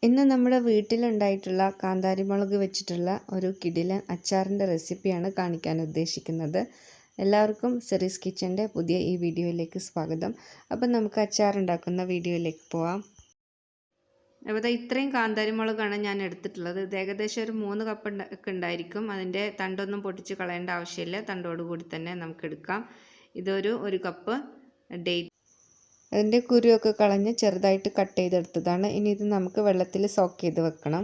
ഇന്ന് നമ്മുടെ വീട്ടിലുണ്ടായിട്ടുള്ള കാന്താരി മുളക് വെച്ചിട്ടുള്ള ഒരു കിടിലൻ അച്ചാറിൻ്റെ റെസിപ്പിയാണ് കാണിക്കാൻ ഉദ്ദേശിക്കുന്നത്. എല്ലാവർക്കും സെറീസ് കിച്ചൻ്റെ പുതിയ ഈ വീഡിയോയിലേക്ക് സ്വാഗതം. അപ്പം നമുക്ക് അച്ചാർ ഉണ്ടാക്കുന്ന വീഡിയോയിലേക്ക് പോവാം. അപ്പോൾ ഇത്രയും കാന്താരി മുളകാണ് ഞാൻ എടുത്തിട്ടുള്ളത്. ഇത് ഏകദേശം ഒരു 3 കപ്പ് ഒക്കെ ഉണ്ടായിരിക്കും. അതിൻ്റെ തണ്ടൊന്നും പൊട്ടിച്ച് കളയേണ്ട ആവശ്യമില്ല, തണ്ടോടുകൂടി തന്നെ നമുക്ക് എടുക്കാം. ഇതൊരു 1 കപ്പ് ഡേറ്റ്, അതിൻ്റെ കുരുവൊക്കെ കളഞ്ഞ് ചെറുതായിട്ട് കട്ട് ചെയ്തെടുത്തതാണ്. ഇനി ഇത് നമുക്ക് വെള്ളത്തിൽ സോക്ക് ചെയ്ത് വെക്കണം.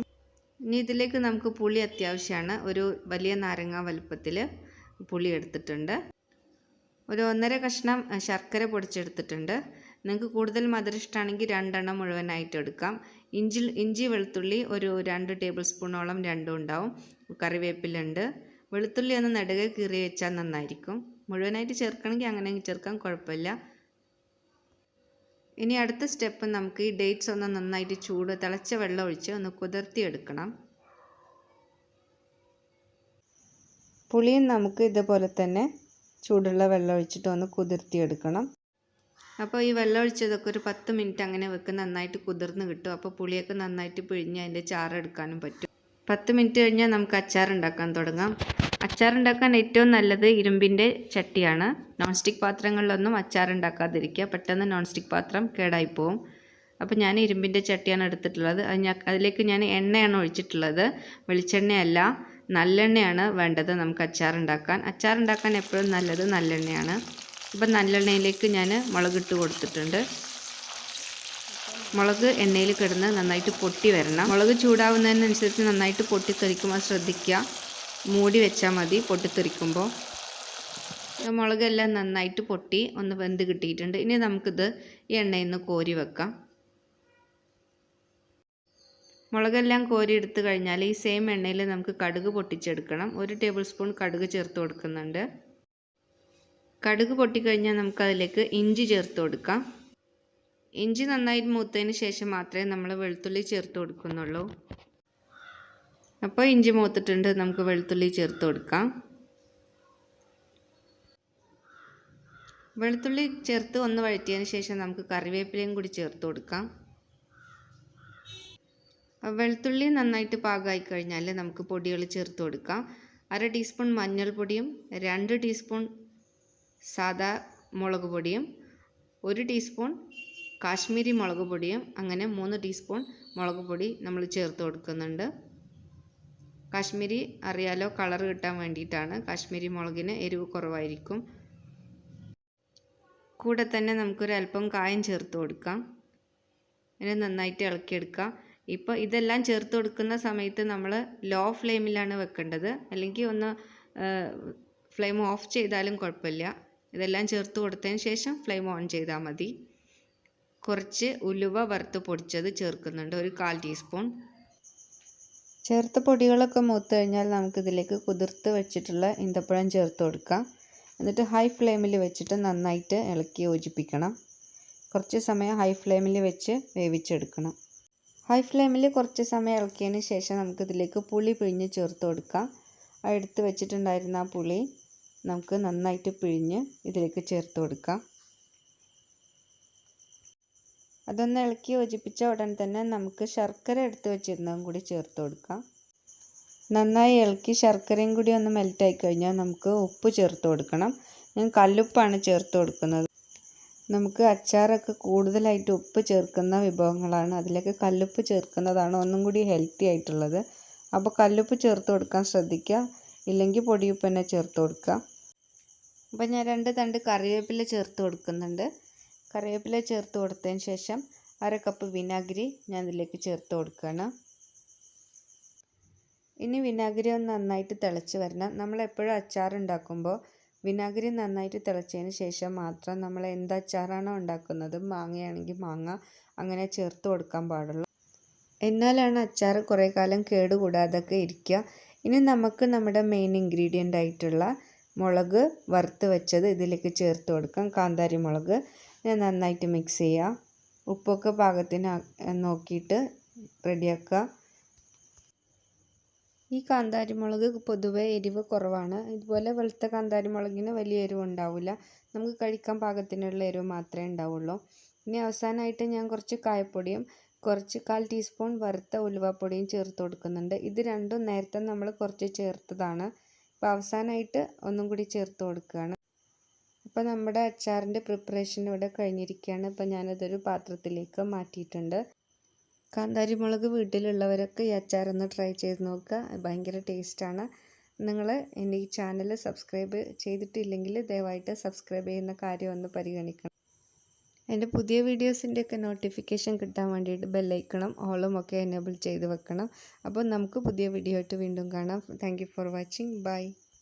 ഇനി ഇതിലേക്ക് നമുക്ക് പുളി അത്യാവശ്യമാണ്. ഒരു വലിയ നാരങ്ങ വലുപ്പത്തിൽ പുളി എടുത്തിട്ടുണ്ട്. ഒരു 1.5 കഷ്ണം ശർക്കര പൊടിച്ചെടുത്തിട്ടുണ്ട്. നിങ്ങൾക്ക് കൂടുതൽ മധുരം ഇഷ്ടമാണെങ്കിൽ 2 എണ്ണം മുഴുവനായിട്ട് എടുക്കാം. ഇഞ്ചി വെളുത്തുള്ളി ഒരു 2 ടേബിൾ സ്പൂണോളം രണ്ടും ഉണ്ടാവും. കറിവേപ്പിലുണ്ട്. വെളുത്തുള്ളി ഒന്ന് നെടുകെ കീറി വെച്ചാൽ നന്നായിരിക്കും. മുഴുവനായിട്ട് ചേർക്കണമെങ്കിൽ അങ്ങനെ ചേർക്കാം, കുഴപ്പമില്ല. ഇനി അടുത്ത സ്റ്റെപ്പ് നമുക്ക് ഈ ഡേറ്റ്സ് ഒന്ന് നന്നായിട്ട് തിളച്ച വെള്ളം ഒഴിച്ച് ഒന്ന് കുതിർത്തിയെടുക്കണം. പുളിയും നമുക്ക് ഇതുപോലെ തന്നെ ചൂടുള്ള വെള്ളം ഒഴിച്ചിട്ട് ഒന്ന് കുതിർത്തിയെടുക്കണം. അപ്പോൾ ഈ വെള്ളം ഒഴിച്ചതൊക്കെ ഒരു 10 മിനിറ്റ് അങ്ങനെ വെക്കും, നന്നായിട്ട് കുതിർന്ന് കിട്ടും. അപ്പോൾ പുളിയൊക്കെ നന്നായിട്ട് പിഴിഞ്ഞ് അതിൻ്റെ ചാറെടുക്കാനും പറ്റും. 10 മിനിറ്റ് കഴിഞ്ഞാൽ നമുക്ക് അച്ചാർ ഉണ്ടാക്കാൻ തുടങ്ങാം. അച്ചാർ ഉണ്ടാക്കാൻ ഏറ്റവും നല്ലത് ഇരുമ്പിൻ്റെ ചട്ടിയാണ്. നോൺ സ്റ്റിക്ക് പാത്രങ്ങളിലൊന്നും അച്ചാർ ഉണ്ടാക്കാതിരിക്കുക, പെട്ടെന്ന് നോൺ സ്റ്റിക്ക് പാത്രം കേടായി പോവും. അപ്പോൾ ഞാൻ ഇരുമ്പിൻ്റെ ചട്ടിയാണ് എടുത്തിട്ടുള്ളത്. അതിലേക്ക് ഞാൻ എണ്ണയാണ് ഒഴിച്ചിട്ടുള്ളത്, വെളിച്ചെണ്ണയല്ല, നല്ലെണ്ണയാണ് വേണ്ടത് നമുക്ക് അച്ചാർ ഉണ്ടാക്കാൻ എപ്പോഴും നല്ലത് നല്ലെണ്ണയാണ്. അപ്പോൾ നല്ലെണ്ണയിലേക്ക് ഞാൻ മുളകിട്ട് കൊടുത്തിട്ടുണ്ട്. മുളക് എണ്ണയിൽ കിടന്ന് നന്നായിട്ട് പൊട്ടി വരണം. മുളക് ചൂടാവുന്നതിനനുസരിച്ച് നന്നായിട്ട് പൊട്ടിത്തെറിക്കും, അത് ശ്രദ്ധിക്കുക. മൂടി വെച്ചാൽ മതി പൊട്ടിത്തെറിക്കുമ്പോൾ. മുളകെല്ലാം നന്നായിട്ട് പൊട്ടി ഒന്ന് വെന്ത് കിട്ടിയിട്ടുണ്ട്. ഇനി നമുക്കിത് ഈ എണ്ണയിൽ നിന്ന് കോരി വെക്കാം. മുളകെല്ലാം കോരി എടുത്തു കഴിഞ്ഞാൽ ഈ സെയിം എണ്ണയിൽ നമുക്ക് കടുക് പൊട്ടിച്ചെടുക്കണം. 1 ടേബിൾ സ്പൂൺ കടുക് ചേർത്ത് കൊടുക്കുന്നുണ്ട്. കടുക് പൊട്ടിക്കഴിഞ്ഞാൽ നമുക്കതിലേക്ക് ഇഞ്ചി ചേർത്ത് കൊടുക്കാം. ഇഞ്ചി നന്നായിട്ട് മൂത്തതിന് ശേഷം മാത്രമേ നമ്മൾ വെളുത്തുള്ളി ചേർത്ത് കൊടുക്കുന്നുള്ളൂ. അപ്പോൾ ഇഞ്ചി മൂത്തിട്ടുണ്ട്, നമുക്ക് വെളുത്തുള്ളി ചേർത്ത് കൊടുക്കാം. വെളുത്തുള്ളി ചേർത്ത് ഒന്ന് വഴറ്റിയതിന് ശേഷം നമുക്ക് കറിവേപ്പിലയും കൂടി ചേർത്ത് കൊടുക്കാം. വെളുത്തുള്ളി നന്നായിട്ട് പാകമായി കഴിഞ്ഞാൽ നമുക്ക് പൊടികൾ ചേർത്ത് കൊടുക്കാം. 1/2 ടീസ്പൂൺ മഞ്ഞൾപ്പൊടിയും 2 ടീസ്പൂൺ സാദാ മുളക് പൊടിയും 1 ടീസ്പൂൺ കാശ്മീരി മുളക് പൊടിയും, അങ്ങനെ 3 ടീസ്പൂൺ മുളക് പൊടി നമ്മൾ ചേർത്ത് കൊടുക്കുന്നുണ്ട്. കാശ്മീരി അറിയാലോ, കളർ കിട്ടാൻ വേണ്ടിയിട്ടാണ്. കാശ്മീരി മുളകിന് എരിവ് കുറവായിരിക്കും. കൂടെ തന്നെ നമുക്കൊരല്പം കായം ചേർത്ത് കൊടുക്കാം. ഇത് നന്നായിട്ട് ഇളക്കിയെടുക്കാം. ഇപ്പോൾ ഇതെല്ലാം ചേർത്ത് കൊടുക്കുന്ന സമയത്ത് നമ്മൾ ലോ ഫ്ലെയിമിലാണ് വെക്കേണ്ടത്, അല്ലെങ്കിൽ ഒന്ന് ഫ്ലെയിം ഓഫ് ചെയ്താലും കുഴപ്പമില്ല. ഇതെല്ലാം ചേർത്ത് കൊടുത്തതിന് ശേഷം ഫ്ലെയിം ഓൺ ചെയ്താൽ മതി. കുറച്ച് ഉലുവ വറുത്ത് പൊടിച്ചത് ചേർക്കുന്നുണ്ട്, ഒരു 1/4 ടീസ്പൂൺ. ചേർത്ത പൊടികളൊക്കെ മൂത്ത് കഴിഞ്ഞാൽ നമുക്കിതിലേക്ക് കുതിർത്ത് വെച്ചിട്ടുള്ള ഈന്തപ്പഴം ചേർത്ത് കൊടുക്കാം. എന്നിട്ട് ഹൈ ഫ്ലെയിമിൽ വെച്ചിട്ട് നന്നായിട്ട് ഇളക്കി യോജിപ്പിക്കണം. കുറച്ച് സമയം ഹൈ ഫ്ലെയിമിൽ വെച്ച് വേവിച്ചെടുക്കണം. ഹൈ ഫ്ലെയിമിൽ കുറച്ച് സമയം ഇളക്കിയതിന് ശേഷം നമുക്കിതിലേക്ക് പുളി പിഴിഞ്ഞ് ചേർത്ത് കൊടുക്കാം. എടുത്ത് വെച്ചിട്ടുണ്ടായിരുന്ന ആ പുളി നമുക്ക് നന്നായിട്ട് പിഴിഞ്ഞ് ഇതിലേക്ക് ചേർത്ത് കൊടുക്കാം. അതൊന്ന് ഇളക്കി യോജിപ്പിച്ച ഉടൻ തന്നെ നമുക്ക് ശർക്കര എടുത്ത് വെച്ചിരുന്നതും കൂടി ചേർത്ത് കൊടുക്കാം. നന്നായി ഇളക്കി ശർക്കരയും കൂടി ഒന്ന് മെൽറ്റായി കഴിഞ്ഞാൽ നമുക്ക് ഉപ്പ് ചേർത്ത് കൊടുക്കണം. ഞാൻ കല്ലുപ്പാണ് ചേർത്ത് കൊടുക്കുന്നത്. നമുക്ക് അച്ചാറൊക്കെ കൂടുതലായിട്ട് ഉപ്പ് ചേർക്കുന്ന വിഭവങ്ങളാണ്, അതിലേക്ക് കല്ലുപ്പ് ചേർക്കുന്നതാണ് ഒന്നും കൂടി ഹെൽത്തി ആയിട്ടുള്ളത്. അപ്പോൾ കല്ലുപ്പ് ചേർത്ത് കൊടുക്കാൻ ശ്രദ്ധിക്കുക, ഇല്ലെങ്കിൽ പൊടിയുപ്പ് തന്നെ ചേർത്ത് കൊടുക്കുക. അപ്പോൾ ഞാൻ 2 തണ്ട് കറിവേപ്പില ചേർത്ത് കൊടുക്കുന്നുണ്ട്. കറിവേപ്പില ചേർത്ത് കൊടുത്തതിന് ശേഷം 1/2 കപ്പ് വിനാഗിരി ഞാൻ ഇതിലേക്ക് ചേർത്ത് കൊടുക്കുകയാണ്. ഇനി വിനാഗിരി ഒന്ന് നന്നായിട്ട് തിളച്ച് വരണം. നമ്മളെപ്പോഴും അച്ചാർ ഉണ്ടാക്കുമ്പോൾ വിനാഗിരി നന്നായിട്ട് തിളച്ചതിന് ശേഷം മാത്രം നമ്മൾ എന്ത് അച്ചാറാണോ ഉണ്ടാക്കുന്നത്, മാങ്ങയാണെങ്കിൽ മാങ്ങ അങ്ങനെ ചേർത്ത് കൊടുക്കാൻ പാടുള്ളൂ. എന്നാലാണ് അച്ചാർ കുറേ കാലം കേടുകൂടാതൊക്കെ ഇരിക്കുക. ഇനി നമുക്ക് നമ്മുടെ മെയിൻ ഇൻഗ്രീഡിയൻ്റ് ആയിട്ടുള്ള മുളക് വറുത്ത് വെച്ചത് ഇതിലേക്ക് ചേർത്ത് കൊടുക്കാം. കാന്താരി മുളക് നന്നായിട്ട് മിക്സ് ചെയ്യുക. ഉപ്പൊക്കെ പാകത്തിന് നോക്കിയിട്ട് റെഡിയാക്കുക. ഈ കാന്താരി മുളക് പൊതുവെ എരിവ് കുറവാണ്. ഇതുപോലെ വെളുത്ത കാന്താരി മുളകിന് വലിയ എരിവ് ഉണ്ടാവില്ല, നമുക്ക് കഴിക്കാൻ പാകത്തിനുള്ള എരിവ് മാത്രമേ ഉണ്ടാവുള്ളൂ. ഇനി അവസാനമായിട്ട് ഞാൻ കുറച്ച് കായപ്പൊടിയും കുറച്ച് 1/4 ടീസ്പൂൺ വറുത്ത ഉലുവാപ്പൊടിയും ചേർത്ത് കൊടുക്കുന്നുണ്ട്. ഇത് രണ്ടും നേരത്തെ നമ്മൾ കുറച്ച് ചേർത്തതാണ്. അപ്പോൾ അവസാനമായിട്ട് ഒന്നും കൂടി ചേർത്ത് കൊടുക്കുകയാണ്. അപ്പോൾ നമ്മുടെ അച്ചാറിൻ്റെ പ്രിപ്പറേഷൻ ഇവിടെ കഴിഞ്ഞിരിക്കുകയാണ്. അപ്പോൾ ഞാനതൊരു പാത്രത്തിലേക്ക് മാറ്റിയിട്ടുണ്ട്. കാന്താരി മുളക് വീട്ടിലുള്ളവരൊക്കെ ഈ അച്ചാറൊന്ന് ട്രൈ ചെയ്ത് നോക്കുക. ഭയങ്കര ടേസ്റ്റാണ്. നിങ്ങൾ എൻ്റെ ഈ ചാനൽ സബ്സ്ക്രൈബ് ചെയ്തിട്ടില്ലെങ്കിൽ ദയവായിട്ട് സബ്സ്ക്രൈബ് ചെയ്യുന്ന കാര്യം ഒന്ന് പരിഗണിക്കണം. എൻ്റെ പുതിയ വീഡിയോസിൻ്റെയൊക്കെ നോട്ടിഫിക്കേഷൻ കിട്ടാൻ വേണ്ടിയിട്ട് ബെല്ലൈക്കണം ഓളും ഒക്കെ എനേബിൾ ചെയ്ത് വെക്കണം. അപ്പോൾ നമുക്ക് പുതിയ വീഡിയോ ആയിട്ട് വീണ്ടും കാണാം. Thank you for watching. By.